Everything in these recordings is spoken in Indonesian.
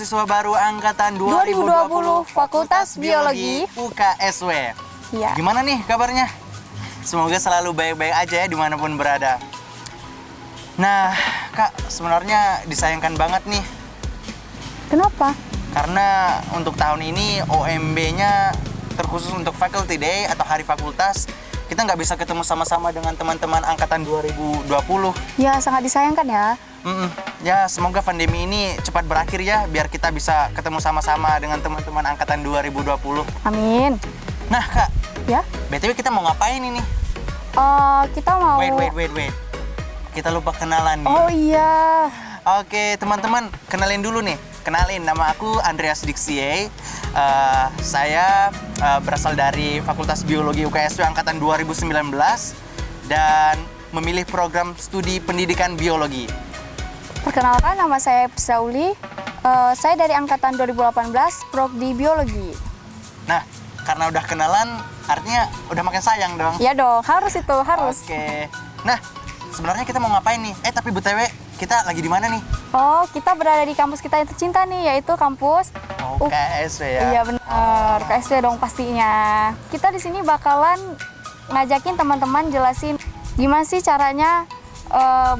mahasiswa baru angkatan 2020 Fakultas Biologi UKSW. Ya. Gimana nih kabarnya? Semoga selalu baik-baik aja ya dimanapun berada. Nah, Kak, sebenarnya disayangkan banget nih. Kenapa? Karena untuk tahun ini OMB-nya terkhusus untuk Faculty Day atau Hari Fakultas, kita nggak bisa ketemu sama-sama dengan teman-teman angkatan 2020. Ya, sangat disayangkan ya. Ya, semoga pandemi ini cepat berakhir ya, biar kita bisa ketemu sama-sama dengan teman-teman angkatan 2020. Amin. Nah, Kak, Ya? BTW kita mau ngapain ini? Kita mau... Wait. Kita lupa kenalan nih. Oh iya. Oke, teman-teman, kenalin dulu nih. Kenalin, nama aku Andreas Dixie. Saya berasal dari Fakultas Biologi UKSW angkatan 2019 dan memilih program studi pendidikan biologi. Perkenalkan, nama saya Sauli. Saya dari angkatan 2018, Prodi Biologi. Nah, karena udah kenalan, artinya udah makin sayang dong. Ya dong, harus itu, harus. Oke. Nah, sebenarnya kita mau ngapain nih? Tapi BTW, kita lagi di mana nih? Oh, kita berada di kampus kita yang tercinta nih, yaitu kampus UKSW ya? Iya benar, UKSW dong pastinya. Kita di sini bakalan ngajakin teman-teman jelasin gimana sih caranya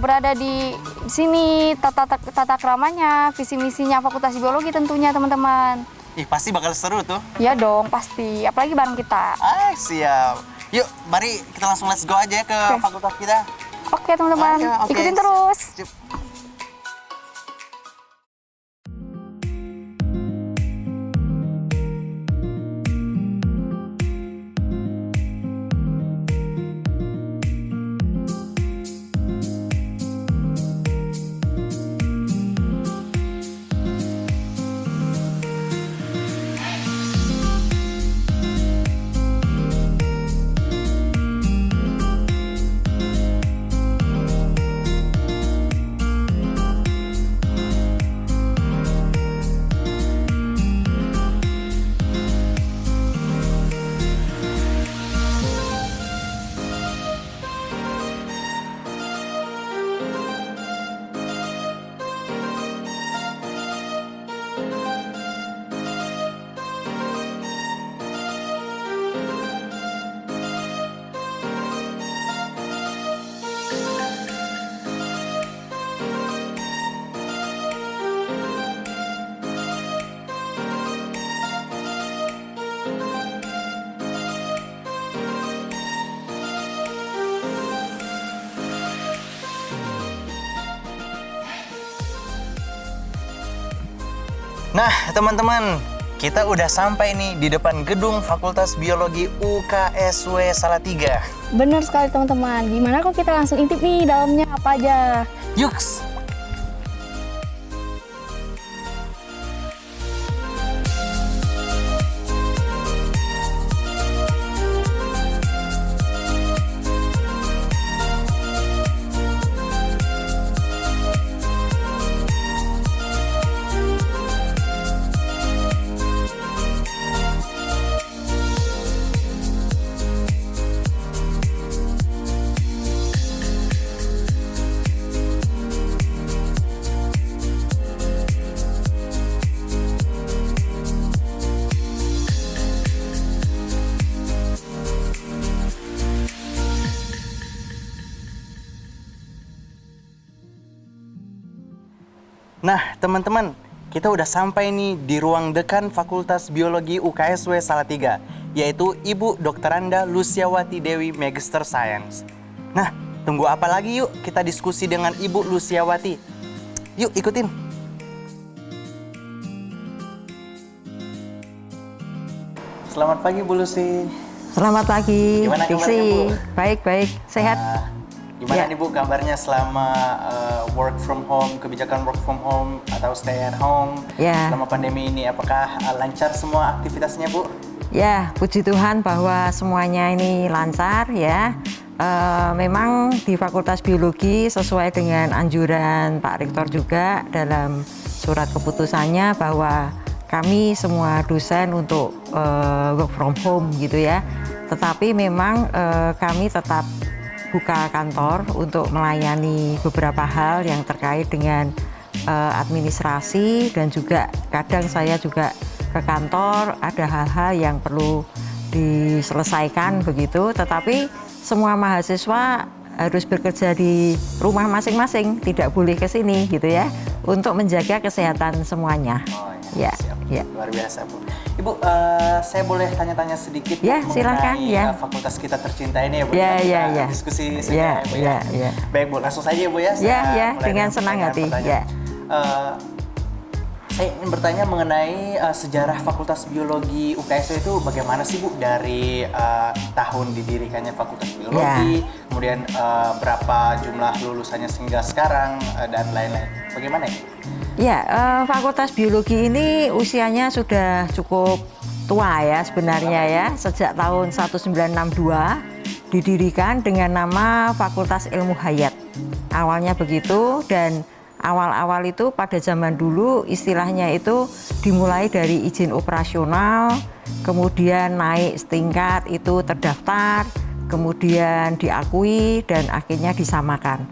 berada di sini, tata keramanya, visi misinya Fakultas Biologi tentunya teman-teman. Ih, pasti bakal seru tuh. Iya dong, pasti. Apalagi bareng kita. Siap. Yuk, mari kita langsung let's go aja ke fakultas kita. Oke teman-teman, Oke. ikutin terus. Sip. Nah, teman-teman, kita udah sampai nih di depan gedung Fakultas Biologi UKSW Salatiga. Benar sekali teman-teman. Gimana kalau kita langsung intip nih dalamnya apa aja? Yuks! Nah, teman-teman, kita udah sampai nih di ruang dekan Fakultas Biologi UKSW Salatiga, yaitu Ibu Dokteranda Luciawati Dewi Magister Science. Nah, tunggu apa lagi yuk kita diskusi dengan Ibu Luciawati. Yuk, ikutin. Selamat pagi, Bu Lucy. Selamat pagi, Gimana kabarnya, Diksi? Bu? Baik, sehat. Gimana Ya. nih Bu kabarnya selama work from home, kebijakan work from home atau stay at home Ya. selama pandemi ini? Apakah lancar semua aktivitasnya, Bu? Ya, puji Tuhan bahwa semuanya ini lancar ya. Memang di Fakultas Biologi sesuai dengan anjuran Pak Rektor juga dalam surat keputusannya bahwa kami semua dosen untuk work from home gitu ya. Tetapi memang kami tetap buka kantor untuk melayani beberapa hal yang terkait dengan administrasi, dan juga kadang saya juga ke kantor, ada hal-hal yang perlu diselesaikan begitu, tetapi semua mahasiswa harus bekerja di rumah masing-masing, tidak boleh ke sini gitu ya, untuk menjaga kesehatan semuanya. Oh, Ya, siap. ya. Luar biasa, Bu. Ibu, saya boleh tanya-tanya sedikit Ya, silakan, mengenai ya. fakultas kita tercinta ini ya, Bu? Ya, Kita ya, ya. diskusi saja Ya, Bu ya, ya. Baik, Bu, langsung saja Bu ya. Ya, Saya ya, mulai dengan senang hati. pertanyaan-pertanyaan. Saya ingin bertanya mengenai sejarah Fakultas Biologi UKSW itu bagaimana sih Bu, dari tahun didirikannya Fakultas Biologi, kemudian berapa jumlah lulusannya sehingga sekarang, dan lain-lain. Bagaimana ya? Ya, Fakultas Biologi ini usianya sudah cukup tua ya sebenarnya ya, sejak tahun 1962 didirikan dengan nama Fakultas Ilmu Hayat. Awalnya begitu, dan awal-awal itu pada zaman dulu istilahnya itu dimulai dari izin operasional, kemudian naik setingkat itu terdaftar, kemudian diakui, dan akhirnya disamakan.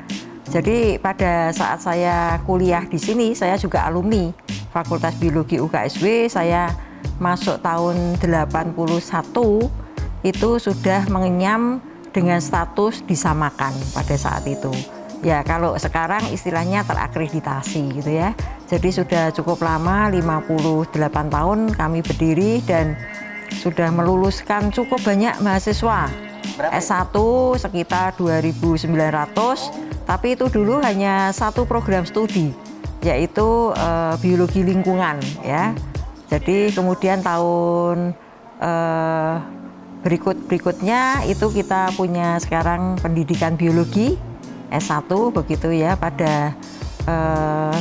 Jadi pada saat saya kuliah di sini, saya juga alumni Fakultas Biologi UKSW, saya masuk tahun 81 itu sudah mengenyam dengan status disamakan pada saat itu. Ya, kalau sekarang istilahnya terakreditasi gitu ya. Jadi sudah cukup lama, 58 tahun kami berdiri dan sudah meluluskan cukup banyak mahasiswa. Berapa? S1 sekitar 2.900, tapi itu dulu hanya satu program studi, yaitu biologi lingkungan ya. Jadi kemudian tahun berikutnya itu kita punya sekarang pendidikan biologi S1 begitu ya, pada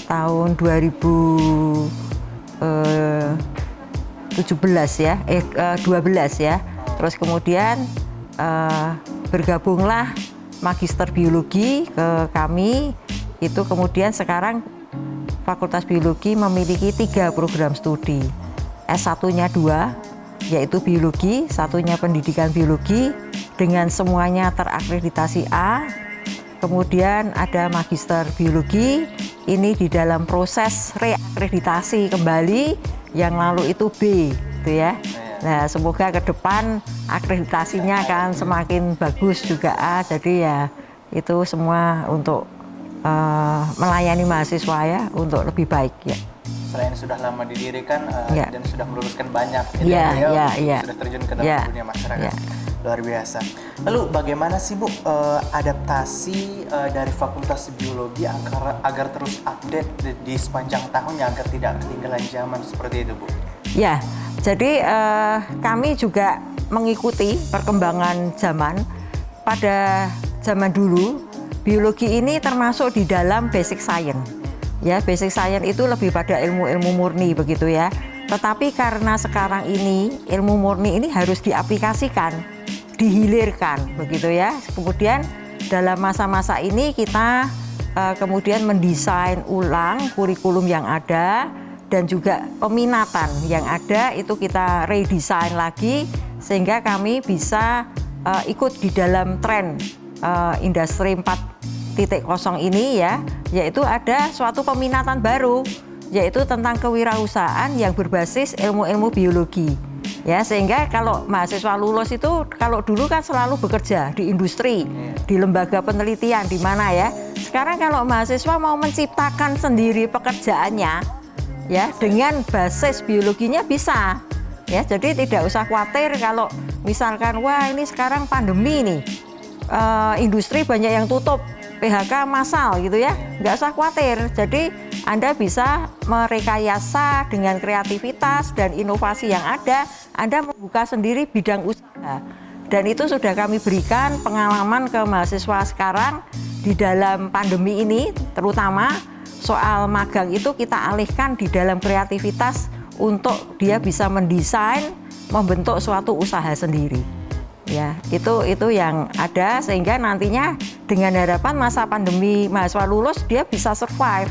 tahun 2017 ya, 12 ya. Terus kemudian bergabunglah Magister Biologi ke kami. Itu kemudian sekarang Fakultas Biologi memiliki 3 program studi. S1-nya 2, yaitu biologi, satunya pendidikan biologi dengan semuanya terakreditasi A. Kemudian ada Magister Biologi, ini di dalam proses reakreditasi kembali, yang lalu itu B, gitu ya. Nah, semoga ke depan akreditasinya akan semakin bagus juga A. Jadi ya itu semua untuk melayani mahasiswa ya, untuk lebih baik ya. Selain sudah lama didirikan Ya. dan sudah meluluskan banyak, Ya, ya, ya. sudah terjun ke dalam Ya, dunia masyarakat. ya. Luar biasa. Lalu bagaimana sih Bu adaptasi dari Fakultas Biologi agar terus update di sepanjang tahunnya, agar tidak ketinggalan zaman seperti itu Bu? Ya, jadi kami juga mengikuti perkembangan zaman. Pada zaman dulu, biologi ini termasuk di dalam basic science. Ya, basic science itu lebih pada ilmu-ilmu murni begitu ya. Tetapi karena sekarang ini ilmu murni ini harus diaplikasikan, dihilirkan begitu ya. Kemudian dalam masa-masa ini kita kemudian mendesain ulang kurikulum yang ada, dan juga peminatan yang ada itu kita redesign lagi sehingga kami bisa ikut di dalam tren industri 4.0 ini ya, yaitu ada suatu peminatan baru, yaitu tentang kewirausahaan yang berbasis ilmu-ilmu biologi. Ya, sehingga kalau mahasiswa lulus itu kalau dulu kan selalu bekerja di industri, di lembaga penelitian di mana ya. Sekarang kalau mahasiswa mau menciptakan sendiri pekerjaannya ya dengan basis biologinya bisa. Ya, jadi tidak usah khawatir kalau misalkan wah ini sekarang pandemi nih. Industri banyak yang tutup, PHK massal gitu ya, nggak usah khawatir. Jadi Anda bisa merekayasa dengan kreativitas dan inovasi yang ada, Anda membuka sendiri bidang usaha. Dan itu sudah kami berikan pengalaman ke mahasiswa sekarang di dalam pandemi ini, terutama soal magang itu kita alihkan di dalam kreativitas untuk dia bisa mendesain, membentuk suatu usaha sendiri. Ya, itu yang ada sehingga nantinya dengan harapan masa pandemi mahasiswa lulus dia bisa survive.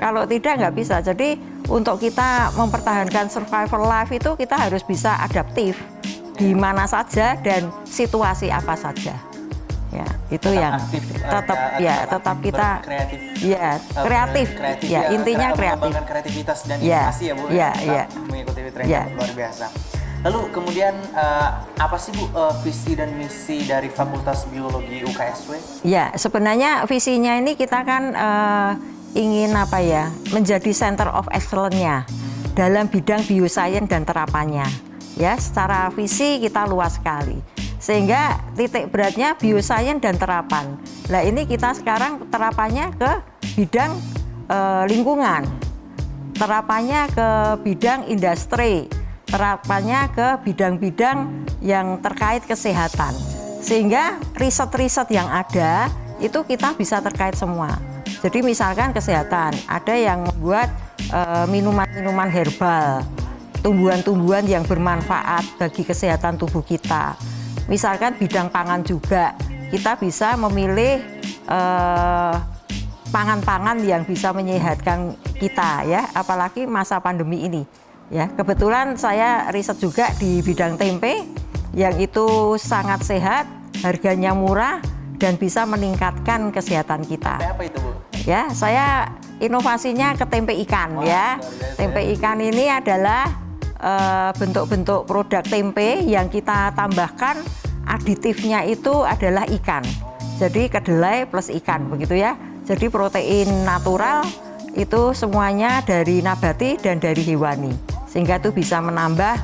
Kalau tidak nggak bisa. Jadi untuk kita mempertahankan survival life itu kita harus bisa adaptif di mana saja dan situasi apa saja. Ya, itu Tetap yang aktif, tetap ya tetap kita berkreatif. ya kreatif. Ya, intinya kreatif. Mengembangkan kreativitas dan Ya, inovasi ya Bu. ya, Tetap ya. mengikuti tren Ya. yang luar biasa. Lalu kemudian apa sih Bu visi dan misi dari Fakultas Biologi UKSW? Ya, sebenarnya visinya ini kita kan ingin apa ya, menjadi center of excellence-nya dalam bidang bioscience dan terapannya. Ya, secara visi kita luas sekali. Sehingga titik beratnya bioscience dan terapan. Nah, ini kita sekarang terapannya ke bidang lingkungan. Terapannya ke bidang industri. Terapannya ke bidang-bidang yang terkait kesehatan. Sehingga riset-riset yang ada itu kita bisa terkait semua. Jadi misalkan kesehatan, ada yang membuat minuman-minuman herbal, tumbuhan-tumbuhan yang bermanfaat bagi kesehatan tubuh kita. Misalkan bidang pangan juga, kita bisa memilih pangan-pangan yang bisa menyehatkan kita ya, apalagi masa pandemi ini. Ya, kebetulan saya riset juga di bidang tempe yang itu sangat sehat, harganya murah dan bisa meningkatkan kesehatan kita. Apa itu Bu? Ya, saya inovasinya ke tempe ikan ya. Tempe ikan ini adalah bentuk-bentuk produk tempe yang kita tambahkan aditifnya itu adalah ikan. Jadi kedelai plus ikan begitu ya. Jadi protein natural itu semuanya dari nabati dan dari hewani. Sehingga itu bisa menambah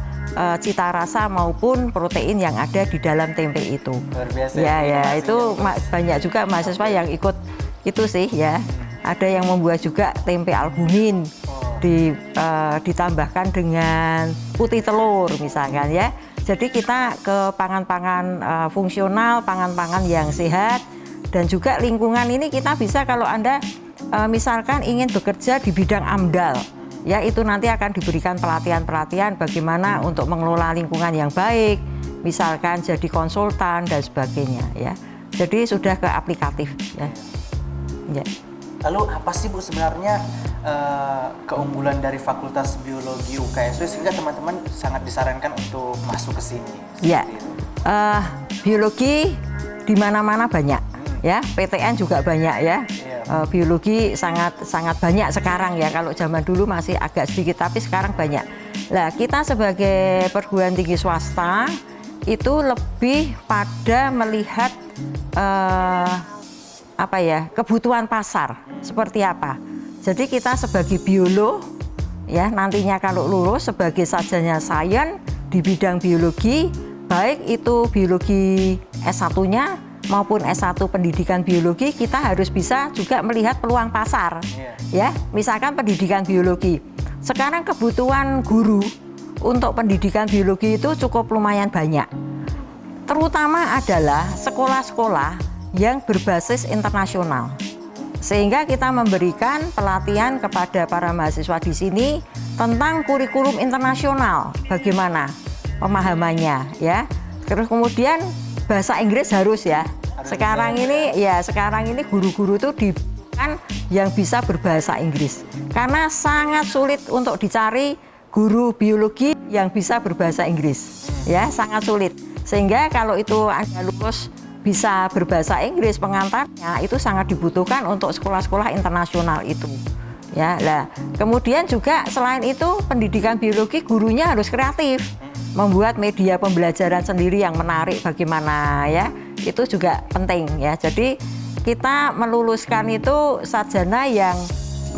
cita rasa maupun protein yang ada di dalam tempe itu. Luar biasa. Ya, itu banyak juga mahasiswa yang ikut itu sih ya. Ada yang membuat juga tempe albumin. Ditambahkan dengan putih telur misalkan ya. Jadi kita ke pangan-pangan fungsional, pangan-pangan yang sehat, dan juga lingkungan ini kita bisa kalau Anda misalkan ingin bekerja di bidang AMDAL, ya itu nanti akan diberikan pelatihan-pelatihan bagaimana untuk mengelola lingkungan yang baik, misalkan jadi konsultan dan sebagainya ya. Jadi sudah ke aplikatif ya. Ya. Lalu apa sih Bu sebenarnya keunggulan dari Fakultas Biologi UKSW sehingga teman-teman sangat disarankan untuk masuk ke sini? Ya, biologi di mana-mana banyak, ya. PTN juga banyak ya. Biologi sangat banyak sekarang ya. Kalau zaman dulu masih agak sedikit, tapi sekarang banyak. Nah, kita sebagai perguruan tinggi swasta itu lebih pada melihat kebutuhan pasar seperti apa. Jadi kita sebagai biolog ya nantinya kalau lulus sebagai sarjana sains di bidang biologi, baik itu biologi S1-nya maupun S1 pendidikan biologi, kita harus bisa juga melihat peluang pasar. Ya, misalkan pendidikan biologi. Sekarang kebutuhan guru untuk pendidikan biologi itu cukup lumayan banyak. Terutama adalah sekolah-sekolah yang berbasis internasional. Sehingga kita memberikan pelatihan kepada para mahasiswa di sini tentang kurikulum internasional, bagaimana pemahamannya ya. Terus kemudian bahasa Inggris harus ya. Sekarang ini guru-guru itu diberikan yang bisa berbahasa Inggris. Karena sangat sulit untuk dicari guru biologi yang bisa berbahasa Inggris. Ya, sangat sulit. Sehingga kalau itu Anda lulus bisa berbahasa Inggris, pengantarnya itu sangat dibutuhkan untuk sekolah-sekolah internasional itu. Ya, lah. Kemudian juga selain itu pendidikan biologi gurunya harus kreatif, membuat media pembelajaran sendiri yang menarik bagaimana ya. Itu juga penting ya. Jadi kita meluluskan itu sarjana yang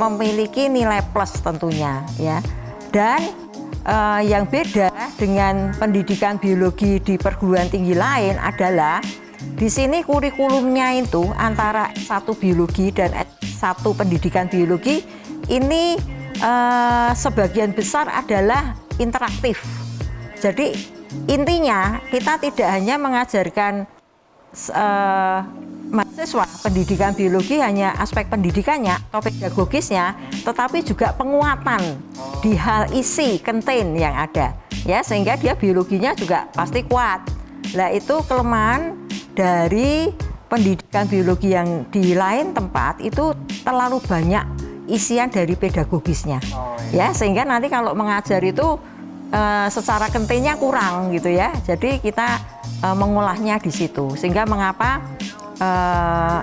memiliki nilai plus tentunya ya. Dan yang beda dengan pendidikan biologi di perguruan tinggi lain adalah di sini kurikulumnya itu antara S1 biologi dan S1 pendidikan biologi ini sebagian besar adalah interaktif. Jadi intinya kita tidak hanya mengajarkan mahasiswa pendidikan biologi hanya aspek pendidikannya atau pedagogisnya, tetapi juga penguatan di hal isi konten yang ada ya, sehingga dia biologinya juga pasti kuat. Nah, itu kelemahan dari pendidikan biologi yang di lain tempat itu terlalu banyak isian dari pedagogisnya. Ya, sehingga nanti kalau mengajar itu secara kontennya kurang gitu ya. Jadi kita mengolahnya di situ. Sehingga mengapa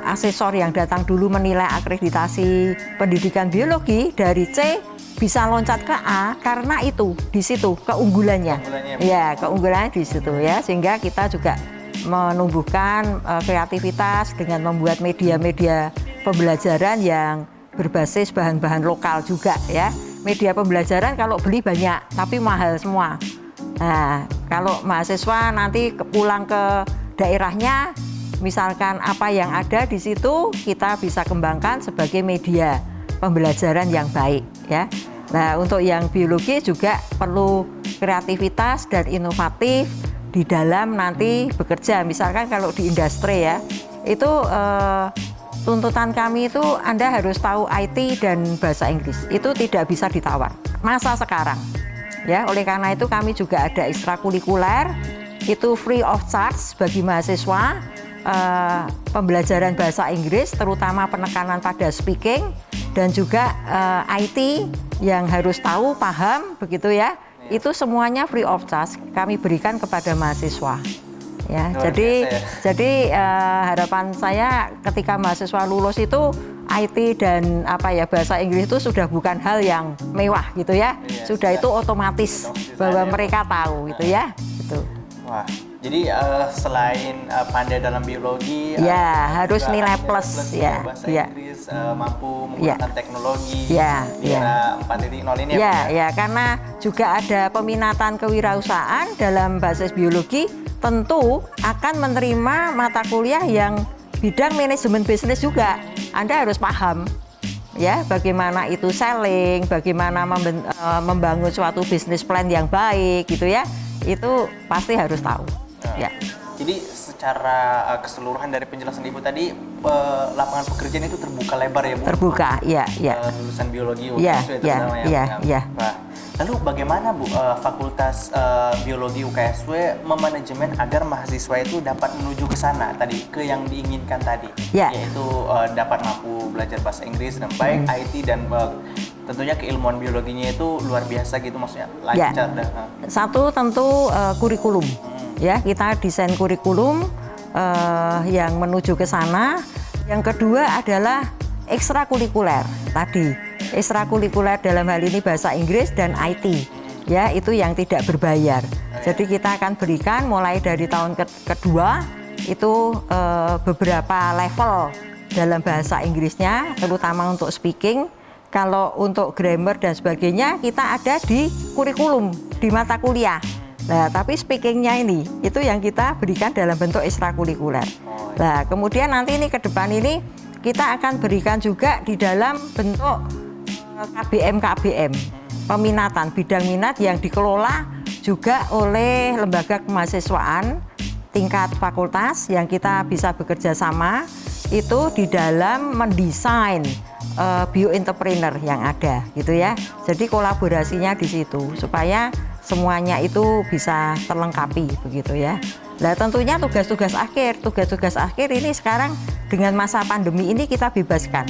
asesor yang datang dulu menilai akreditasi pendidikan biologi dari C bisa loncat ke A karena itu di situ keunggulannya. Ya, keunggulannya di situ ya, sehingga kita juga menumbuhkan kreativitas dengan membuat media-media pembelajaran yang berbasis bahan-bahan lokal juga ya. Media pembelajaran kalau beli banyak tapi mahal semua. Nah, kalau mahasiswa nanti pulang ke daerahnya, misalkan apa yang ada di situ kita bisa kembangkan sebagai media pembelajaran yang baik ya. Nah, untuk yang biologi juga perlu kreativitas dan inovatif di dalam nanti bekerja. Misalkan kalau di industri ya, itu tuntutan kami itu Anda harus tahu IT dan bahasa Inggris. Itu tidak bisa ditawar masa sekarang. Ya, oleh karena itu kami juga ada ekstrakurikuler, itu free of charge bagi mahasiswa, pembelajaran bahasa Inggris, terutama penekanan pada speaking, dan juga IT yang harus tahu, paham, begitu ya. Itu semuanya free of charge kami berikan kepada mahasiswa. Ya, jadi harapan saya ketika mahasiswa lulus itu IT dan bahasa Inggris itu sudah bukan hal yang mewah gitu ya. Sudah itu otomatis bahwa mereka tahu gitu ya. Gitu. Wah, jadi selain pandai dalam biologi, harus nilai plus ya. Bahasa Inggris, mampu menggunakan teknologi di era 4.0 ini ya, karena juga ada peminatan kewirausahaan dalam basis biologi, tentu akan menerima mata kuliah yang bidang manajemen bisnis juga. Anda harus paham ya bagaimana itu selling, bagaimana membangun suatu bisnis plan yang baik gitu ya. Itu pasti harus tahu. Ya. Jadi secara keseluruhan dari penjelasan Ibu tadi, lapangan pekerjaan itu terbuka lebar ya Bu? Terbuka, iya. Lulusan biologi UKSW terutama ya. Lalu bagaimana Bu Fakultas Biologi UKSW memanajemen agar mahasiswa itu dapat menuju ke sana tadi, ke yang diinginkan tadi, yaitu dapat mampu belajar bahasa Inggris dan baik, IT dan tentunya keilmuan biologinya itu luar biasa gitu, maksudnya lancar. Satu tentu kurikulum. Ya, kita desain kurikulum yang menuju ke sana. Yang kedua adalah ekstrakurikuler tadi. Ekstrakurikuler dalam hal ini bahasa Inggris dan IT. Ya, itu yang tidak berbayar. Jadi kita akan berikan mulai dari tahun kedua itu beberapa level dalam bahasa Inggrisnya, terutama untuk speaking. Kalau untuk grammar dan sebagainya kita ada di kurikulum, di mata kuliah. Nah, tapi speakingnya ini, itu yang kita berikan dalam bentuk ekstrakurikuler. Nah, kemudian nanti ini ke depan ini kita akan berikan juga di dalam bentuk KBM, peminatan, bidang minat yang dikelola juga oleh lembaga kemahasiswaan tingkat fakultas yang kita bisa bekerja sama itu di dalam mendesain bioentrepreneur yang ada gitu ya. Jadi kolaborasinya di situ supaya semuanya itu bisa terlengkapi begitu ya. Nah, tentunya tugas-tugas akhir ini sekarang dengan masa pandemi ini kita bebaskan.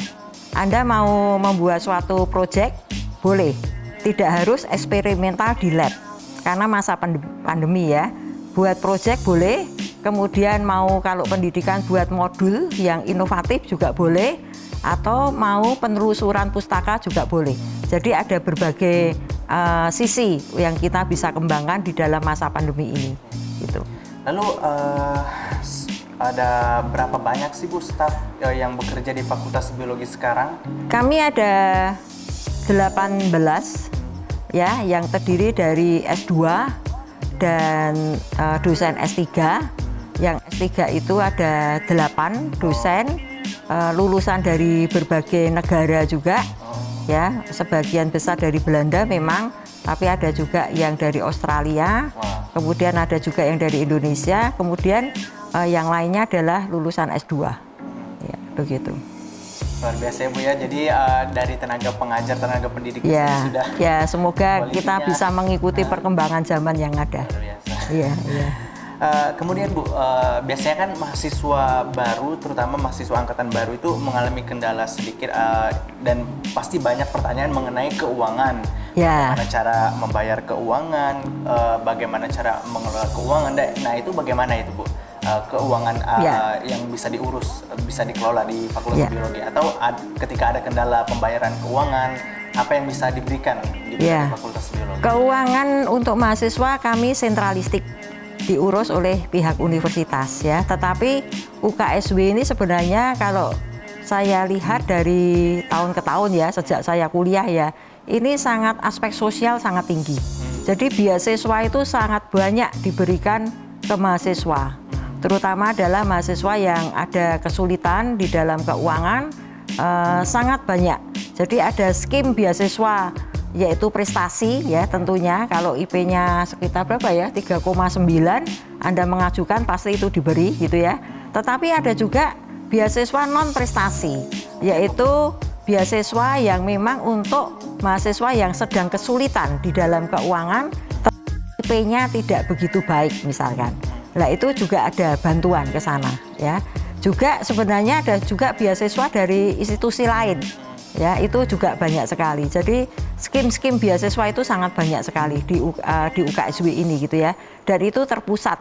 Anda mau membuat suatu proyek boleh, tidak harus eksperimental di lab karena masa pandemi ya. Buat proyek boleh, kemudian mau kalau pendidikan buat modul yang inovatif juga boleh, atau mau penelusuran pustaka juga boleh. Jadi ada berbagai sisi yang kita bisa kembangkan di dalam masa pandemi ini. Gitu. Lalu ada berapa banyak sih Bu staf yang bekerja di Fakultas Biologi sekarang? Kami ada 18 ya, yang terdiri dari S2 dan dosen S3. Yang S3 itu ada 8 dosen lulusan dari berbagai negara juga. Ya, sebagian besar dari Belanda memang, tapi ada juga yang dari Australia, kemudian ada juga yang dari Indonesia, kemudian yang lainnya adalah lulusan S2. Ya, begitu. Luar biasa ya Bu ya, jadi dari tenaga pengajar, tenaga pendidik ya, sudah. Ya, semoga kita bisa mengikuti perkembangan zaman yang ada. Luar biasa. Iya. Kemudian Bu, biasanya kan mahasiswa baru, terutama mahasiswa angkatan baru itu mengalami kendala sedikit dan pasti banyak pertanyaan mengenai keuangan. Ya. Bagaimana cara membayar keuangan, bagaimana cara mengelola keuangan. Nah itu bagaimana itu Bu? keuangan Ya. yang bisa diurus, bisa dikelola di Fakultas Ya. Biologi, atau ketika ada kendala pembayaran keuangan, apa yang bisa diberikan gitu Ya. dari Fakultas Biologi? Keuangan untuk mahasiswa kami sentralistik, diurus oleh pihak universitas ya. Tetapi UKSW ini sebenarnya kalau saya lihat dari tahun ke tahun ya, sejak saya kuliah ya, ini sangat aspek sosial sangat tinggi. Jadi beasiswa itu sangat banyak diberikan ke mahasiswa, terutama adalah mahasiswa yang ada kesulitan di dalam keuangan, sangat banyak. Jadi ada skim beasiswa yaitu prestasi ya, tentunya kalau IP-nya sekitar berapa ya, 3,9, Anda mengajukan pasti itu diberi gitu ya. Tetapi ada juga beasiswa non prestasi, yaitu beasiswa yang memang untuk mahasiswa yang sedang kesulitan di dalam keuangan, IP-nya tidak begitu baik misalkan. Nah itu juga ada bantuan ke sana ya. Juga sebenarnya ada juga beasiswa dari institusi lain ya, itu juga banyak sekali. Jadi skim-skim beasiswa itu sangat banyak sekali di UKSW ini gitu ya. Dan itu terpusat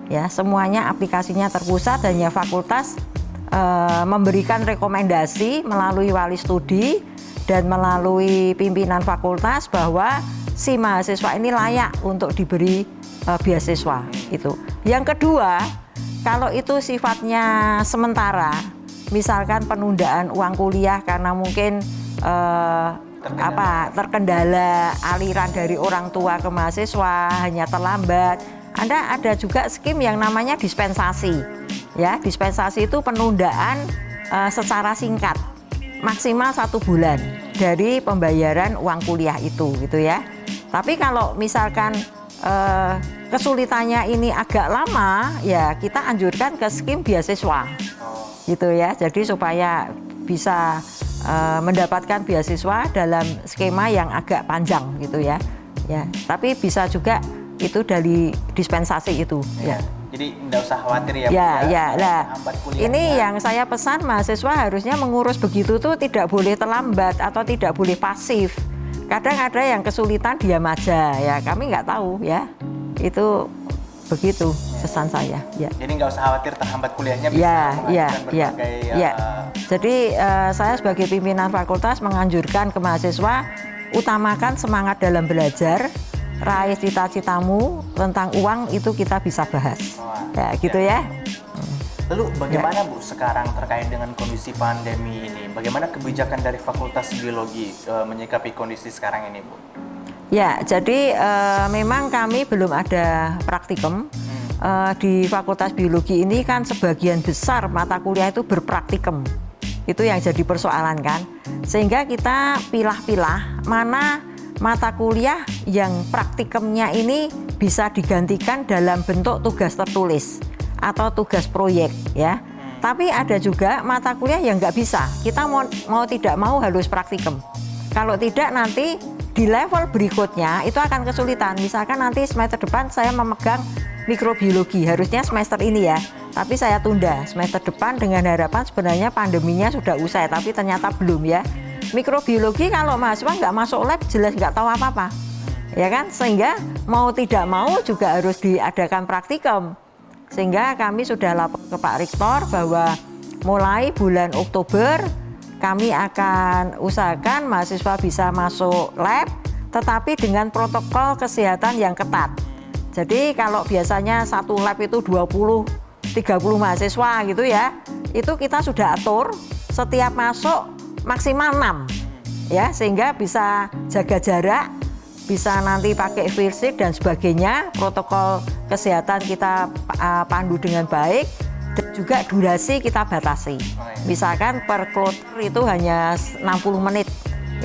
ya, semuanya aplikasinya terpusat, hanya fakultas memberikan rekomendasi melalui wali studi dan melalui pimpinan fakultas bahwa si mahasiswa ini layak untuk diberi beasiswa itu. Yang kedua, kalau itu sifatnya sementara, misalkan penundaan uang kuliah karena mungkin terkendala aliran dari orang tua ke mahasiswa, hanya terlambat, Anda ada juga skim yang namanya dispensasi. Ya, dispensasi itu penundaan secara singkat, maksimal 1 bulan dari pembayaran uang kuliah itu, gitu ya. Tapi kalau misalkan kesulitannya ini agak lama, ya kita anjurkan ke skim beasiswa, gitu ya. Jadi supaya bisa mendapatkan beasiswa dalam skema yang agak panjang, gitu ya. Ya, tapi bisa juga itu dari dispensasi itu, ya. Jadi nggak usah khawatir ya. Nah, ini yang saya pesan, mahasiswa harusnya mengurus begitu tuh tidak boleh terlambat atau tidak boleh pasif. Kadang ada yang kesulitan diam aja, ya kami nggak tahu ya. Itu begitu pesan saya. Ya. Jadi nggak usah khawatir terhambat kuliahnya, bisa mengajukan berbagai. Jadi saya sebagai pimpinan fakultas menganjurkan ke mahasiswa, utamakan semangat dalam belajar. Raih cita-citamu, tentang uang itu kita bisa bahas. Ya, gitu ya. Lalu bagaimana Bu sekarang terkait dengan kondisi pandemi ini? Bagaimana kebijakan dari Fakultas Biologi menyikapi kondisi sekarang ini, Bu? Ya, jadi memang kami belum ada praktikum. Di Fakultas Biologi ini kan sebagian besar mata kuliah itu berpraktikum. Itu yang jadi persoalan kan. Sehingga kita pilah-pilah mana mata kuliah yang praktikumnya ini bisa digantikan dalam bentuk tugas tertulis atau tugas proyek ya. Tapi ada juga mata kuliah yang nggak bisa. Kita mau tidak mau harus praktikum. Kalau tidak nanti di level berikutnya itu akan kesulitan. Misalkan nanti semester depan saya memegang mikrobiologi, harusnya semester ini ya. Tapi saya tunda semester depan dengan harapan sebenarnya pandeminya sudah usai, tapi ternyata belum ya. Mikrobiologi kalau mahasiswa nggak masuk lab jelas nggak tahu apa-apa, ya kan? Sehingga mau tidak mau juga harus diadakan praktikum. Sehingga kami sudah lapor ke Pak Rektor bahwa mulai bulan Oktober kami akan usahakan mahasiswa bisa masuk lab, tetapi dengan protokol kesehatan yang ketat. Jadi kalau biasanya satu lab itu 20-30 mahasiswa gitu ya, itu kita sudah atur setiap masuk maksimal 6 ya, sehingga bisa jaga jarak, bisa nanti pakai face shield dan sebagainya, protokol kesehatan kita pandu dengan baik, dan juga durasi kita batasi. Misalkan per kloter itu hanya 60 menit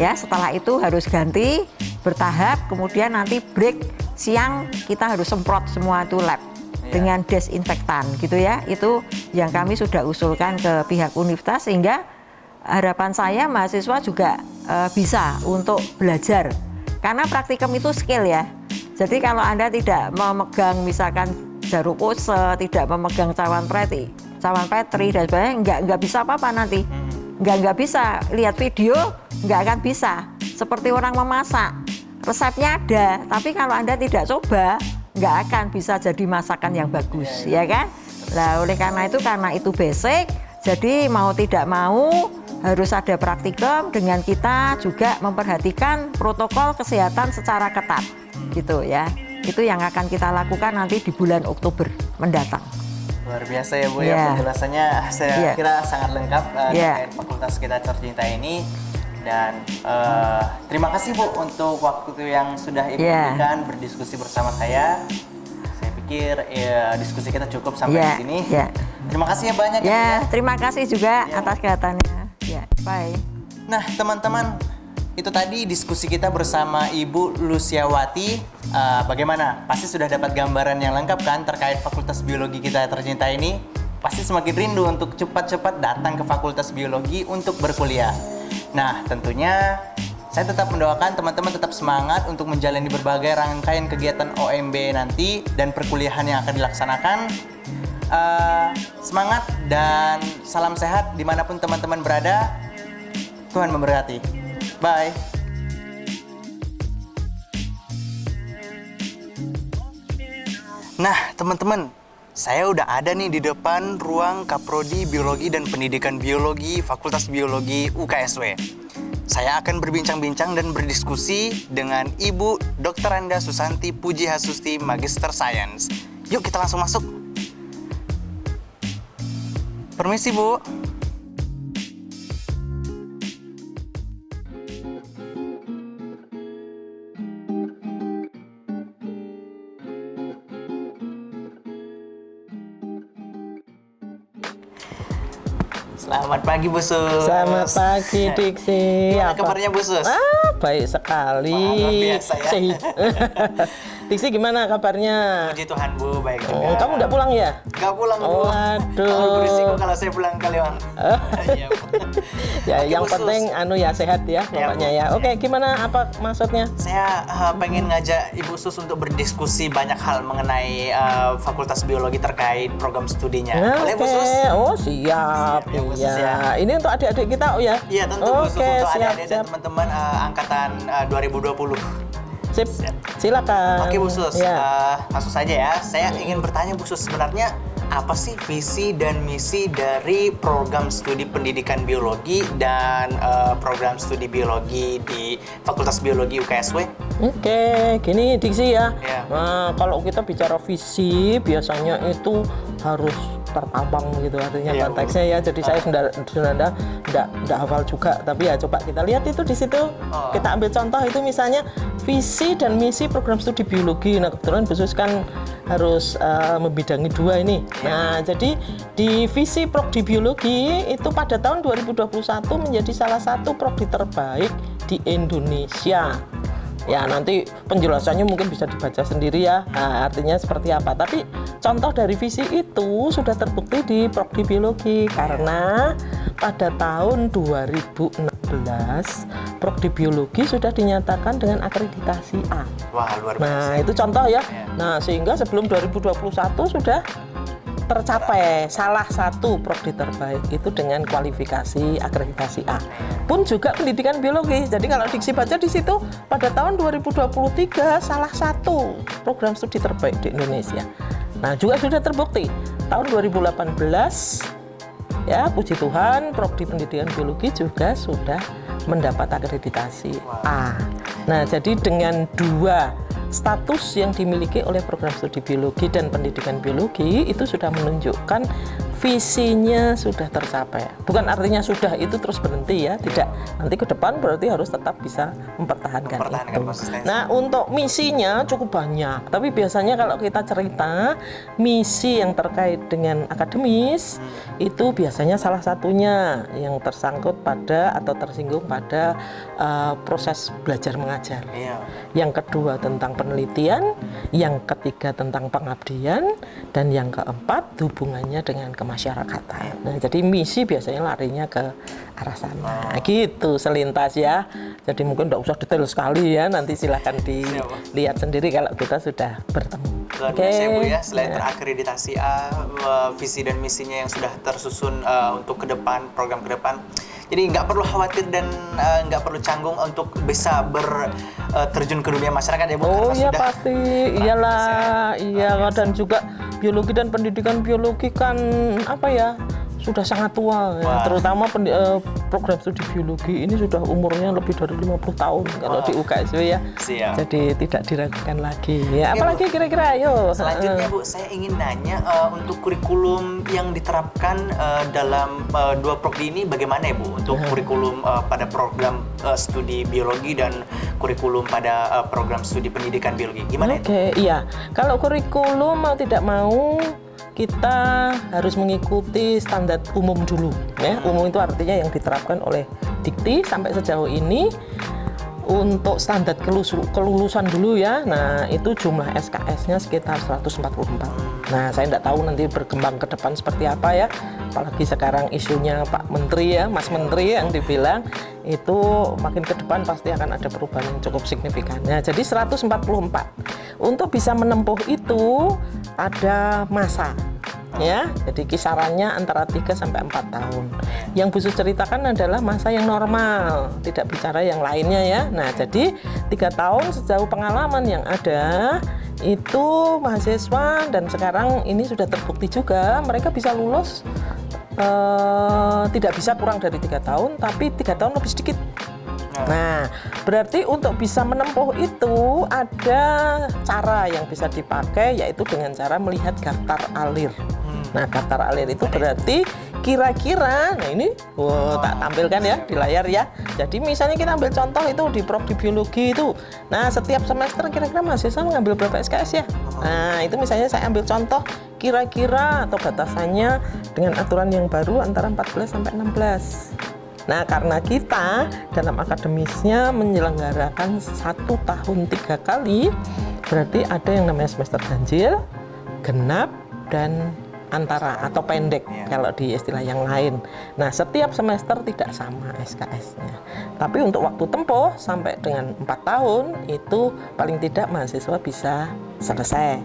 ya, setelah itu harus ganti bertahap, kemudian nanti break siang kita harus semprot semua itu lab dengan desinfektan gitu ya. Itu yang kami sudah usulkan ke pihak universitas, sehingga harapan saya mahasiswa juga bisa untuk belajar, karena praktikum itu skill ya. Jadi kalau Anda tidak memegang misalkan jarum pose, tidak memegang cawan petri dan sebagainya, nggak bisa apa-apa nanti. Nggak bisa lihat video, nggak akan bisa. Seperti orang memasak, resepnya ada, tapi kalau Anda tidak coba, nggak akan bisa jadi masakan yang bagus, ya kan? Nah, oleh karena itu basic, jadi mau tidak mau harus ada praktikum dengan kita juga memperhatikan protokol kesehatan secara ketat, gitu ya. Itu yang akan kita lakukan nanti di bulan Oktober mendatang. Luar biasa ya Bu ya, penjelasannya saya kira sangat lengkap terkait fakultas kita tercinta ini. Dan terima kasih Bu untuk waktu yang sudah Ibu berikan berdiskusi bersama saya. Saya pikir diskusi kita cukup sampai di sini. Terima kasih ya banyak. Terima kasih juga atas kedatangannya. Bye. Nah teman-teman, itu tadi diskusi kita bersama Ibu Luciawati. Bagaimana? Pasti sudah dapat gambaran yang lengkap kan terkait Fakultas Biologi kita tercinta ini? Pasti semakin rindu untuk cepat-cepat datang ke Fakultas Biologi untuk berkuliah. Nah, tentunya saya tetap mendoakan teman-teman tetap semangat untuk menjalani berbagai rangkaian kegiatan OMB nanti dan perkuliahan yang akan dilaksanakan. Semangat dan salam sehat dimanapun teman-teman berada. Tuhan memberkati. Bye. Nah, teman-teman, saya udah ada nih di depan ruang Kaprodi Biologi dan Pendidikan Biologi Fakultas Biologi UKSW. Saya akan berbincang-bincang dan berdiskusi dengan Ibu Dr. Anda Susanti Puji Hasusti, Magister Sains. Yuk kita langsung masuk. Permisi, Bu. Selamat pagi Bu Sus. Selamat pagi Diksi. Gimana kabarnya Bu Sus? Baik sekali. Luar biasa ya. Diksi gimana kabarnya? Puji Tuhan Bu, baik juga. Kamu udah pulang ya? Nggak pulang Bu. Waduh. Kalau berisiko kalau saya pulang ke Lewang. Iya, Bu. Ya, Oke, yang Bu Sus. penting ya sehat ya pokoknya ya. Oke, gimana apa maksudnya? Saya pengen ngajak Ibu Sus untuk berdiskusi banyak hal mengenai Fakultas Biologi terkait program studinya. Boleh Bu Sus? Oh, siap. Ya, Bu Sus, ya. Ini untuk adik-adik kita ya? Iya, tentu Bu Sus, Oke, untuk siap, adik-adik dan teman-teman angkatan 2020. Sip. Silakan. Oke Bu Sus, Ya. langsung saja ya. Saya ingin bertanya Bu Sus, sebenarnya apa sih visi dan misi dari program studi pendidikan biologi dan program studi biologi di Fakultas Biologi UKSW? Oke, gini Diksi ya. Iya. Nah, kalau kita bicara visi, biasanya itu harus terpampang gitu artinya Iya, konteksnya ya. Jadi saya sebenarnya enggak hafal juga, tapi ya coba kita lihat itu di situ. Kita ambil contoh itu misalnya visi dan misi program studi biologi. Nah, kebetulan Bu Sus kan harus membidangi dua ini. Nah, jadi di visi prodi biologi itu pada tahun 2021 menjadi salah satu prodi terbaik di Indonesia. Ya, nanti penjelasannya mungkin bisa dibaca sendiri ya. Nah, artinya seperti apa. Tapi contoh dari visi itu sudah terbukti di prodi biologi karena pada tahun 2016 prodi biologi sudah dinyatakan dengan akreditasi A. Wah, luar biasa. Nah, itu contoh ya. Nah, sehingga sebelum 2021 sudah tercapai salah satu prodi terbaik itu dengan kualifikasi akreditasi A. Pun juga pendidikan biologi. Jadi kalau Diksi baca di situ pada tahun 2023 salah satu program studi terbaik di Indonesia. Nah, juga sudah terbukti tahun 2018 ya, puji Tuhan prodi pendidikan biologi juga sudah mendapat akreditasi A. Nah, jadi dengan dua status yang dimiliki oleh program studi biologi dan pendidikan biologi itu sudah menunjukkan visinya sudah tercapai. Bukan artinya sudah itu terus berhenti ya, tidak. Nanti ke depan berarti harus tetap bisa mempertahankan itu. Konsistensi. Nah, untuk misinya cukup banyak. Tapi biasanya kalau kita cerita misi yang terkait dengan akademis itu biasanya salah satunya yang tersangkut pada atau tersinggung pada proses belajar mengajar. Iya. Yang kedua tentang penelitian, yang ketiga tentang pengabdian, dan yang keempat hubungannya dengan kemasyarakatan. Nah, jadi misi biasanya larinya ke arah sana. Gitu selintas ya. Jadi mungkin tidak usah detail sekali ya. Nanti silahkan dilihat sendiri kalau kita sudah bertemu. Luar biasa ya Bu ya, selain terakreditasi A, visi dan misinya yang sudah tersusun untuk ke depan, program ke depan, Jadi nggak perlu khawatir dan nggak perlu canggung untuk bisa terjun ke dunia masyarakat ya Bu. Oh karena iya sudah pasti, iyalah, iya dan juga biologi dan pendidikan biologi kan apa ya sudah sangat tua ya. Terutama program studi biologi ini sudah umurnya lebih dari 50 tahun kalau di UKSW ya. Siap. Jadi tidak diragukan lagi ya. Oke, apalagi Bu. kira-kira ayo. Selanjutnya Bu, saya ingin nanya untuk kurikulum yang diterapkan dalam dua prodi ini bagaimana ya Bu? Untuk kurikulum pada program studi biologi dan kurikulum pada program studi pendidikan biologi. Gimana itu? Oke, iya. Kalau kurikulum mau tidak mau kita harus mengikuti standar umum dulu ya. Umum itu artinya yang diterapkan oleh Dikti sampai sejauh ini. Untuk standar kelulusan dulu ya, nah itu jumlah SKS-nya sekitar 144. Nah saya tidak tahu nanti berkembang ke depan seperti apa ya, apalagi sekarang isunya Pak Menteri ya, Mas Menteri yang dibilang itu makin ke depan pasti akan ada perubahan yang cukup signifikan. Nah jadi 144. Untuk bisa menempuh itu ada masa. Ya, jadi kisarannya antara 3 sampai 4 tahun. Yang Bu Sus ceritakan adalah masa yang normal, tidak bicara yang lainnya ya. Nah, jadi 3 tahun sejauh pengalaman yang ada itu mahasiswa dan sekarang ini sudah terbukti juga mereka bisa lulus tidak bisa kurang dari 3 tahun, tapi 3 tahun lebih sedikit. Nah, berarti untuk bisa menempuh itu ada cara yang bisa dipakai yaitu dengan cara melihat daftar alir. Nah, daftar alir itu berarti kira-kira, nah ini tak tampilkan ya di layar ya. Jadi misalnya kita ambil contoh itu di prodi biologi itu. Nah, setiap semester kira-kira mahasiswa mengambil berapa SKS ya? Nah, itu misalnya saya ambil contoh kira-kira atau batasannya dengan aturan yang baru antara 14 sampai 16. Nah, karena kita dalam akademisnya menyelenggarakan 1 tahun 3 kali, berarti ada yang namanya semester ganjil, genap, dan antara atau pendek kalau di istilah yang lain. Nah, setiap semester tidak sama SKS-nya. Tapi untuk waktu tempuh sampai dengan 4 tahun itu paling tidak mahasiswa bisa selesai.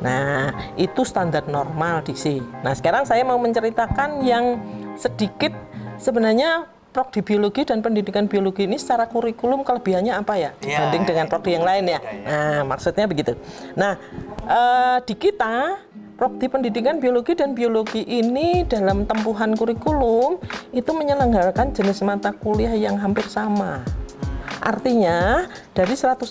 Nah, itu standar normal Diksi. Nah, sekarang saya mau menceritakan yang sedikit sebenarnya prodi biologi dan pendidikan biologi ini secara kurikulum kelebihannya apa ya dibanding dengan prodi yang lain ya. Nah, maksudnya begitu. Nah, di kita prodi pendidikan biologi dan biologi ini dalam tempuhan kurikulum itu menyelenggarakan jenis mata kuliah yang hampir sama. Artinya dari 144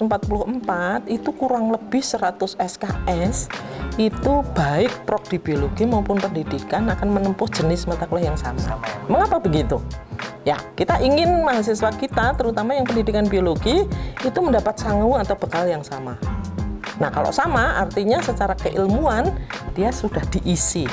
itu kurang lebih 100 SKS itu baik prodi biologi maupun pendidikan akan menempuh jenis mata kuliah yang sama. Mengapa begitu? Ya, kita ingin mahasiswa kita terutama yang pendidikan biologi itu mendapat sangu atau bekal yang sama. Nah, kalau sama artinya secara keilmuan dia sudah diisi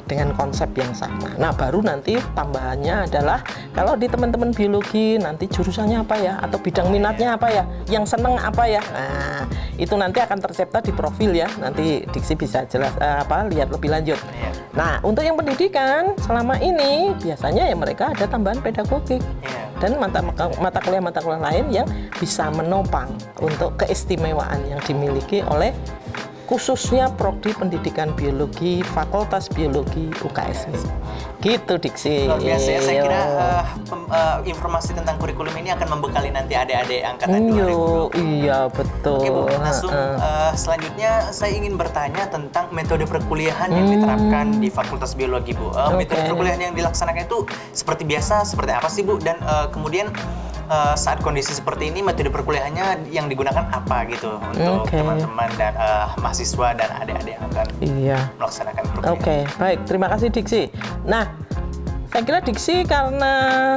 dengan konsep yang sama. Nah, baru nanti tambahannya adalah kalau di teman-teman biologi nanti jurusannya apa ya atau bidang minatnya apa ya, yang seneng apa ya. Nah, itu nanti akan tercipta di profil ya. Nanti Diksi bisa jelas lihat lebih lanjut. Nah, untuk yang pendidikan selama ini biasanya ya mereka ada tambahan pedagogik dan mata kuliah lain yang bisa menopang untuk keistimewaan yang dimiliki oleh khususnya prodi pendidikan biologi Fakultas Biologi UKSW. Gitu Diksi. Luar biasa ya, saya kira informasi tentang kurikulum ini akan membekali nanti adik-adik angkatan 2020. Iya, betul. Oke Bu, langsung selanjutnya saya ingin bertanya tentang metode perkuliahan yang diterapkan di Fakultas Biologi Bu. Metode perkuliahan yang dilaksanakan itu seperti biasa, seperti apa sih Bu? Dan kemudian saat kondisi seperti ini metode perkuliahannya yang digunakan apa gitu untuk teman-teman dan mahasiswa dan adik-adik yang akan melaksanakan perkuliahan. Oke, baik, terima kasih Diksi. Nah, saya kira Diksi karena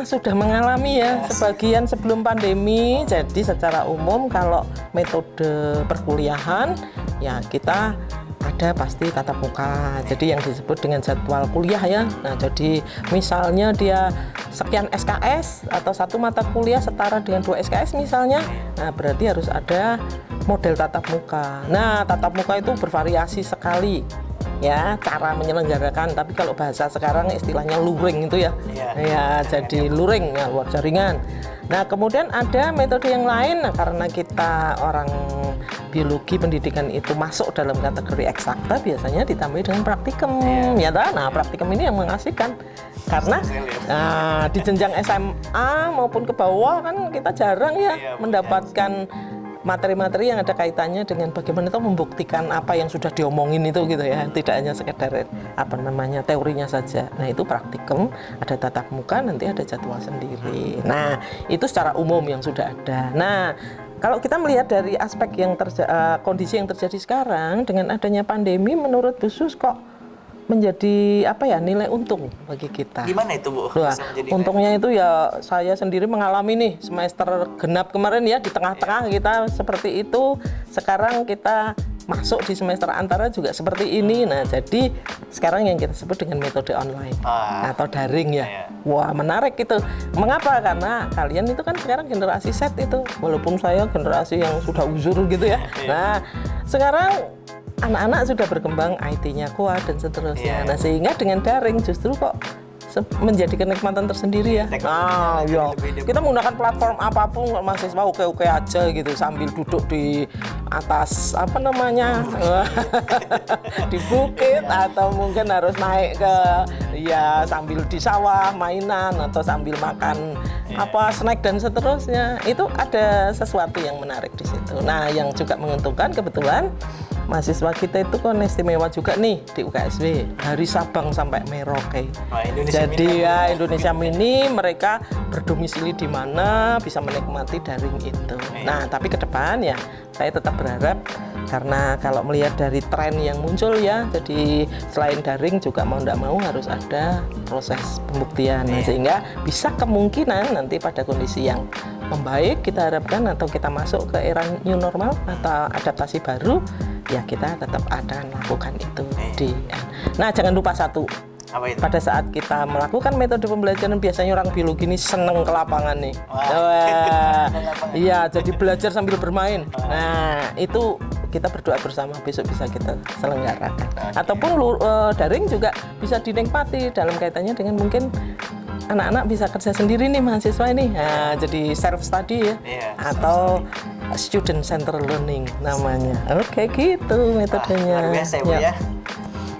sudah mengalami ya sebagian sebelum pandemi, jadi secara umum kalau metode perkuliahan ya kita ada pasti tatap muka, jadi yang disebut dengan jadwal kuliah ya. Nah, jadi misalnya dia sekian SKS atau satu mata kuliah setara dengan 2 SKS misalnya, nah berarti harus ada model tatap muka. Nah, tatap muka itu bervariasi sekali ya cara menyelenggarakan, tapi kalau bahasa sekarang istilahnya luring itu ya, jadi luring ya, luar jaringan. Nah, kemudian ada metode yang lain, nah, karena kita orang biologi pendidikan itu masuk dalam kategori eksakta, biasanya ditambah dengan praktikum, ya toh? Nah, praktikum ini yang mengasihkan karena di jenjang SMA maupun ke bawah kan kita jarang ya mendapatkan materi-materi yang ada kaitannya dengan bagaimana itu membuktikan apa yang sudah diomongin itu gitu ya, tidak hanya sekedar teorinya saja. Nah, itu praktikum, ada tatap muka, nanti ada jadwal sendiri. Nah, itu secara umum yang sudah ada. Nah, kalau kita melihat dari aspek yang kondisi yang terjadi sekarang dengan adanya pandemi, menurut Bu Sus kok menjadi nilai untung bagi kita. Gimana itu Bu? Nah, untungnya itu ya saya sendiri mengalami nih semester genap kemarin ya, di tengah-tengah kita seperti itu. Sekarang kita masuk di semester antara juga seperti ini. Nah, jadi sekarang yang kita sebut dengan metode online atau daring ya. Wah, menarik itu. Mengapa? Karena kalian itu kan sekarang generasi Z itu, walaupun saya generasi yang sudah uzur gitu ya. Nah, sekarang anak-anak sudah berkembang, IT-nya kuat dan seterusnya. Nah, sehingga dengan daring justru kok menjadi kenikmatan tersendiri ya. Kita menggunakan platform apapun, mahasiswa oke-oke aja gitu, sambil duduk di atas di bukit, atau mungkin harus naik ke sambil di sawah mainan, atau sambil makan snack dan seterusnya. Itu ada sesuatu yang menarik di situ. Nah, yang juga menguntungkan kebetulan mahasiswa kita itu kan istimewa juga nih di UKSW, dari Sabang sampai Merauke. Jadi Indonesia Mini, mereka berdomisili di mana bisa menikmati daring itu. Nah, tapi ke depan ya saya tetap berharap, karena kalau melihat dari tren yang muncul ya, jadi selain daring juga mau tidak mau harus ada proses pembuktian. Nah, sehingga bisa kemungkinan nanti pada kondisi yang membaik kita harapkan, atau kita masuk ke era new normal atau adaptasi baru, ya kita tetap akan lakukan itu. Nah, jangan lupa satu. Apa itu? Pada saat kita melakukan metode pembelajaran, biasanya orang biologi ini seneng ke lapangan nih. Iya, jadi belajar sambil bermain. Nah, itu kita berdoa bersama besok bisa kita selenggarakan. Ataupun daring juga bisa dinikmati dalam kaitannya dengan mungkin anak-anak bisa kerja sendiri nih mahasiswa ini. Nah, jadi self study ya, atau student center learning namanya. Oke, gitu metodenya. Luar biasa ya Bu ya.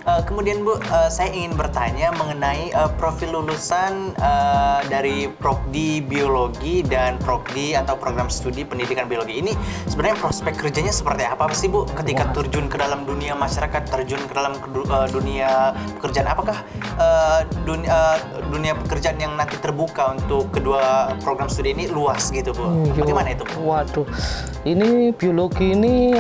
Kemudian Bu, saya ingin bertanya mengenai profil lulusan dari Prodi Biologi dan Prodi atau program studi pendidikan biologi ini. Sebenarnya prospek kerjanya seperti apa sih Bu ketika terjun ke dalam dunia masyarakat, terjun ke dalam dunia pekerjaan? Apakah dunia pekerjaan yang nanti terbuka untuk kedua program studi ini luas gitu Bu? Bagaimana itu Bu? Waduh, ini biologi ini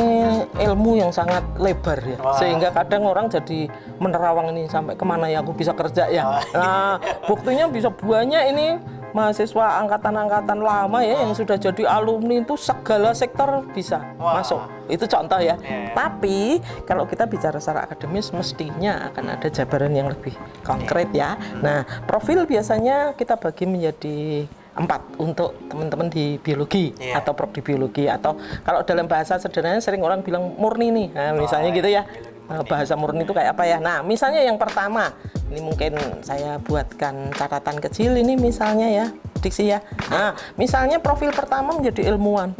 ilmu yang sangat lebar ya, sehingga kadang orang jadi menerawang ini sampai kemana ya aku bisa kerja ya. Nah, buktinya bisa banyak ini mahasiswa angkatan-angkatan lama ya yang sudah jadi alumni itu segala sektor bisa masuk. Itu contoh ya. Tapi kalau kita bicara secara akademis mestinya akan ada jabaran yang lebih konkret ya. Nah, profil biasanya kita bagi menjadi 4 untuk teman-teman di biologi atau prodi biologi, atau kalau dalam bahasa sederhananya sering orang bilang murni nih. Nah, misalnya gitu ya. Bahasa murni itu kayak apa ya? Nah, misalnya yang pertama, ini mungkin saya buatkan catatan kecil ini misalnya ya, diksi ya. Nah, misalnya profil pertama menjadi ilmuwan.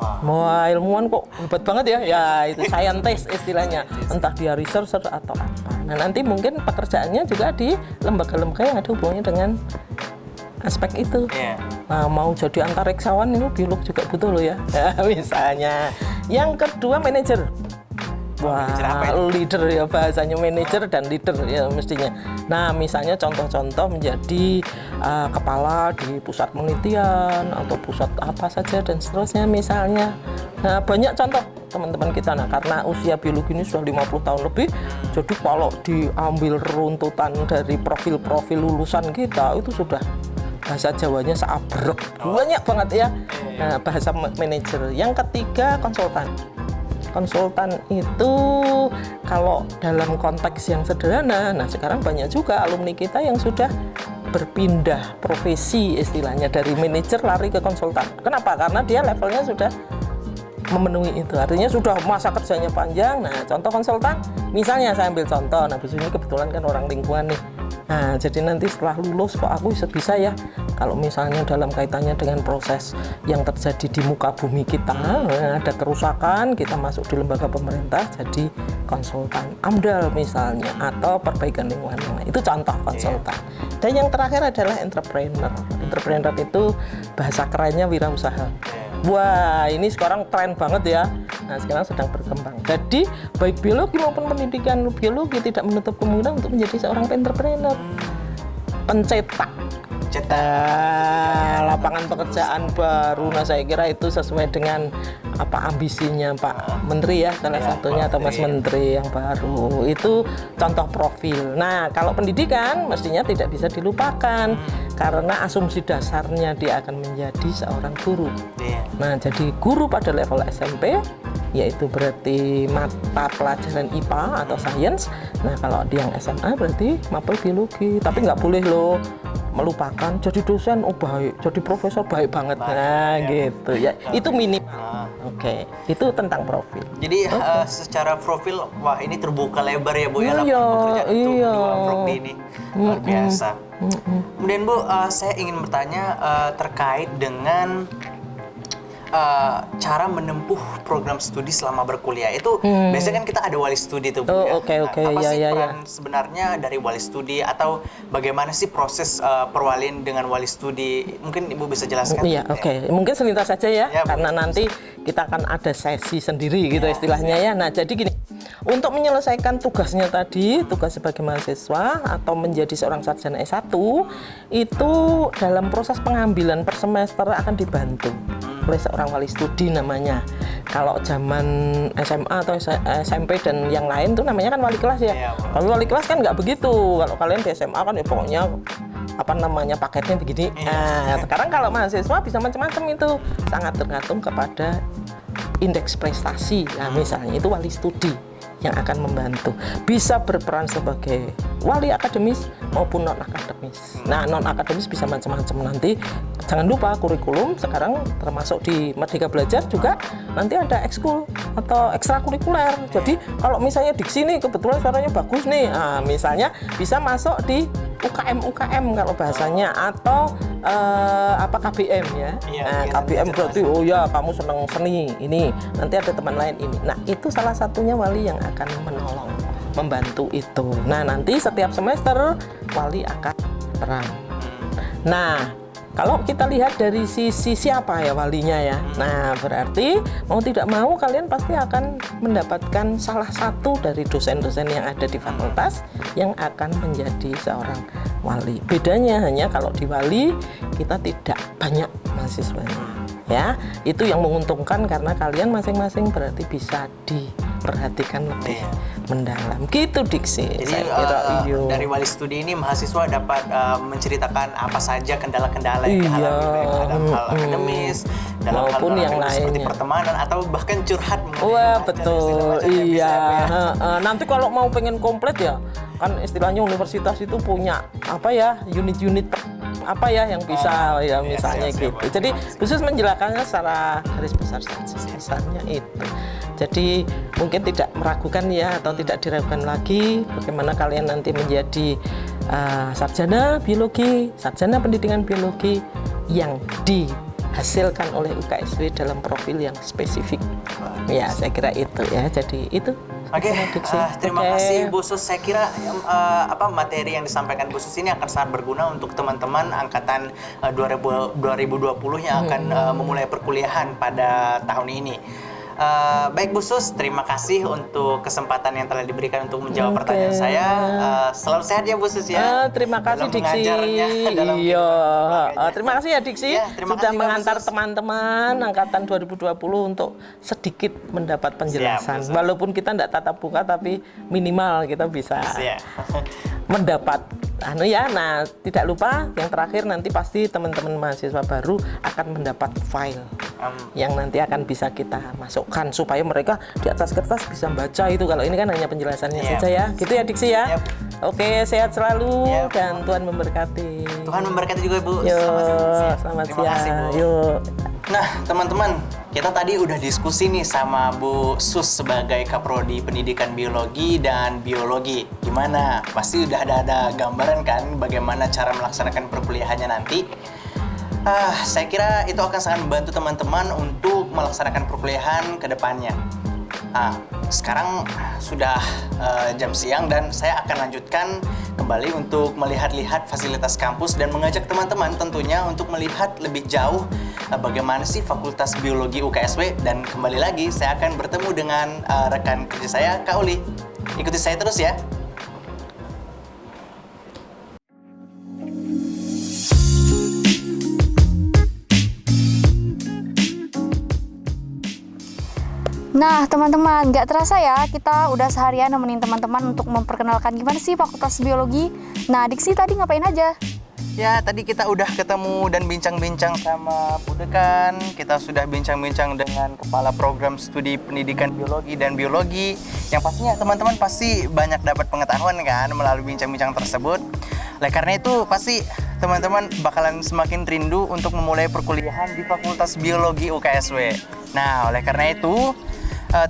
Wah, ilmuwan kok hebat banget ya. Ya, itu scientist istilahnya. Entah dia researcher atau apa. Nah, nanti mungkin pekerjaannya juga di lembaga-lembaga yang ada hubungannya dengan aspek itu. Nah, mau jadi antariksawan itu biolog juga butuh loh ya. Misalnya. Yang kedua manajer. Wah, leader ya, bahasanya manajer dan leader ya mestinya. Nah, misalnya contoh-contoh menjadi kepala di pusat penelitian atau pusat apa saja dan seterusnya misalnya. Nah, banyak contoh teman-teman kita. Nah, karena usia biologi ini sudah 50 tahun lebih, jadi kalau diambil runtutan dari profil-profil lulusan kita itu sudah bahasa Jawanya seabrek, banyak banget ya. Nah, bahasa manajer. Yang ketiga konsultan. Konsultan itu kalau dalam konteks yang sederhana, nah sekarang banyak juga alumni kita yang sudah berpindah profesi istilahnya, dari manajer lari ke konsultan. Kenapa? Karena dia levelnya sudah memenuhi itu, artinya sudah masa kerjanya panjang. Nah, contoh konsultan, misalnya saya ambil contoh, nah Bu Suni kebetulan kan orang lingkungan nih, Nah, jadi nanti setelah lulus kok aku bisa ya, kalau misalnya dalam kaitannya dengan proses yang terjadi di muka bumi kita, ada kerusakan, kita masuk di lembaga pemerintah jadi konsultan AMDAL misalnya, atau perbaikan lingkungan. Itu contoh konsultan. Dan yang terakhir adalah entrepreneur. Entrepreneur itu bahasa kerennya wirausaha. Wah, ini sekarang tren banget ya. Nah, sekarang sedang berkembang. Jadi, baik biologi maupun pendidikan biologi tidak menutup kemungkinan untuk menjadi seorang entrepreneur. Pencetak lapangan pekerjaan baru. Nah, saya kira itu sesuai dengan apa ambisinya Pak Menteri ya, salah satunya, atau Mas Menteri yang baru. Itu contoh profil. Nah, kalau pendidikan mestinya tidak bisa dilupakan karena asumsi dasarnya dia akan menjadi seorang guru. Nah, jadi guru pada level SMP yaitu berarti mata pelajaran IPA atau sains. Nah, kalau dia yang SMA berarti mapel biologi. Tapi nggak boleh loh melupakan jadi dosen, oh baik, jadi profesor baik banget. Nah, gitu ya. Itu minimal. Oke, itu tentang profil. Jadi secara profil, wah ini terbuka lebar ya Bu ya, lapangan pekerjaan untuk dua prodi ini. Luar biasa. Kemudian Bu, saya ingin bertanya terkait dengan cara menempuh program studi selama berkuliah. Itu biasanya kan kita ada wali studi tuh Bu ya. Oke. Apa sih Ya. peran sebenarnya dari wali studi, atau bagaimana sih proses perwalian dengan wali studi? Mungkin Ibu bisa jelaskan. Iya, oke. Mungkin selintas saja ya, karena boleh. nanti kita akan ada sesi sendiri gitu istilahnya ya. Nah, jadi gini, untuk menyelesaikan tugasnya tadi, tugas sebagai mahasiswa atau menjadi seorang sarjana S1, itu dalam proses pengambilan per semester akan dibantu oleh seorang wali studi namanya. Kalau zaman SMA atau SMP dan yang lain tuh namanya kan wali kelas ya. Kalau wali kelas kan nggak begitu. Kalau kalian di SMA kan ya pokoknya apa namanya paketnya begini. Nah, sekarang kalau mahasiswa bisa macam-macam, itu sangat tergantung kepada indeks prestasi. Nah, misalnya itu wali studi yang akan membantu, bisa berperan sebagai wali akademis maupun non akademis. Nah, non akademis bisa macam-macam. Nanti jangan lupa kurikulum sekarang termasuk di Merdeka Belajar juga nanti ada ekskul atau ekstrakurikuler. Jadi kalau misalnya diksi nih kebetulan suaranya bagus nih, nah, misalnya bisa masuk di UKM kalau bahasanya, atau apa KBM ya. Nah, KBM berarti oh ya kamu senang seni ini, nanti ada teman lain ini. Nah, itu salah satunya wali yang akan menolong, membantu itu. Nah, nanti setiap semester wali akan peran. Nah, kalau kita lihat dari sisi siapa ya walinya ya. Nah, berarti mau tidak mau kalian pasti akan mendapatkan salah satu dari dosen-dosen yang ada di fakultas yang akan menjadi seorang wali. Bedanya hanya kalau di wali kita tidak banyak mahasiswanya. Ya, itu yang menguntungkan karena kalian masing-masing berarti bisa diperhatikan lebih mendalam. Gitu Diksi. Jadi Saya kira, dari wali studi ini mahasiswa dapat menceritakan apa saja kendala-kendala yang Iya. dialami, baik dalam hal akademis, dalam Maupun hal yang seperti lainnya. pertemanan, atau bahkan curhat mengenai Wah, pacar, betul. segala macam yang bisa, Iya. ya. Nanti kalau mau pengen komplit ya, kan istilahnya universitas itu punya apa ya, unit-unit apa ya yang bisa ya misalnya siap, gitu. Jadi khusus menjelaskannya secara garis besar saja misalnya itu. Jadi mungkin tidak meragukan ya, atau tidak diragukan lagi bagaimana kalian nanti menjadi sarjana biologi, sarjana pendidikan biologi yang dihasilkan oleh UKSW dalam profil yang spesifik. Ya, saya kira itu ya. Jadi itu. Oke, Diksi. terima Oke. kasih Bu Sus. Saya kira materi yang disampaikan Bu Sus ini akan sangat berguna untuk teman-teman angkatan 2020 yang akan memulai perkuliahan pada tahun ini. Baik Bu Sus, terima kasih untuk kesempatan yang telah diberikan untuk menjawab pertanyaan saya. Selalu sehat ya Bu Sus ya. Terima kasih dalam Diksi. mengajarnya, dalam Iya. kehidupan Terima kasih ya Diksi. Ya, terima Sudah kasih juga, mengantar Bu Sus. teman-teman angkatan 2020 untuk sedikit mendapat penjelasan. Siap, Bu Sus. Walaupun kita tidak tatap muka, tapi minimal kita bisa Ya. mendapat Nah, tidak lupa yang terakhir nanti pasti teman-teman mahasiswa baru akan mendapat file yang nanti akan bisa kita masukkan supaya mereka di atas kertas bisa baca itu. Kalau ini kan hanya penjelasannya saja ya. Gitu ya Diksi ya. Oke, sehat selalu dan Tuhan memberkati. Tuhan memberkati juga Bu. Yo, Selamat siang. selamat Terima kasih, siang. Bu. Yuk. Nah, teman-teman, kita tadi udah diskusi nih sama Bu Sus sebagai Kaprodi Pendidikan Biologi dan Biologi. Gimana? Pasti udah ada gambaran kan bagaimana cara melaksanakan perkuliahannya nanti? Saya kira itu akan sangat membantu teman-teman untuk melaksanakan perkuliahan ke depannya. Sekarang sudah jam siang dan saya akan lanjutkan kembali untuk melihat-lihat fasilitas kampus dan mengajak teman-teman tentunya untuk melihat lebih jauh bagaimana sih Fakultas Biologi UKSW, dan kembali lagi saya akan bertemu dengan rekan kerja saya, Kak Uli. Ikuti saya terus ya. Nah, teman-teman, nggak terasa ya, kita udah seharian nemenin teman-teman untuk memperkenalkan gimana sih Fakultas Biologi. Nah, Diksi tadi ngapain aja? Ya, tadi kita udah ketemu dan bincang-bincang sama Bu Dekan. Kita sudah bincang-bincang dengan Kepala Program Studi Pendidikan Biologi dan Biologi. Yang pastinya teman-teman pasti banyak dapat pengetahuan kan melalui bincang-bincang tersebut. Oleh karena itu, pasti teman-teman bakalan semakin rindu untuk memulai perkuliahan di Fakultas Biologi UKSW. Nah, oleh karena itu,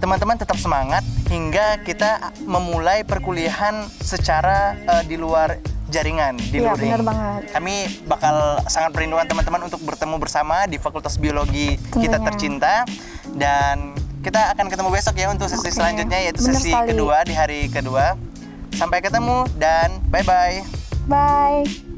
teman-teman tetap semangat hingga kita memulai perkuliahan secara di luar jaringan, di Iya, luring. benar banget. Kami bakal sangat merindukan teman-teman untuk bertemu bersama di Fakultas Biologi kita Tentunya. tercinta, dan kita akan ketemu besok ya untuk sesi Oke. selanjutnya, yaitu Benar sesi sekali. kedua di hari kedua. Sampai ketemu dan bye-bye. Bye!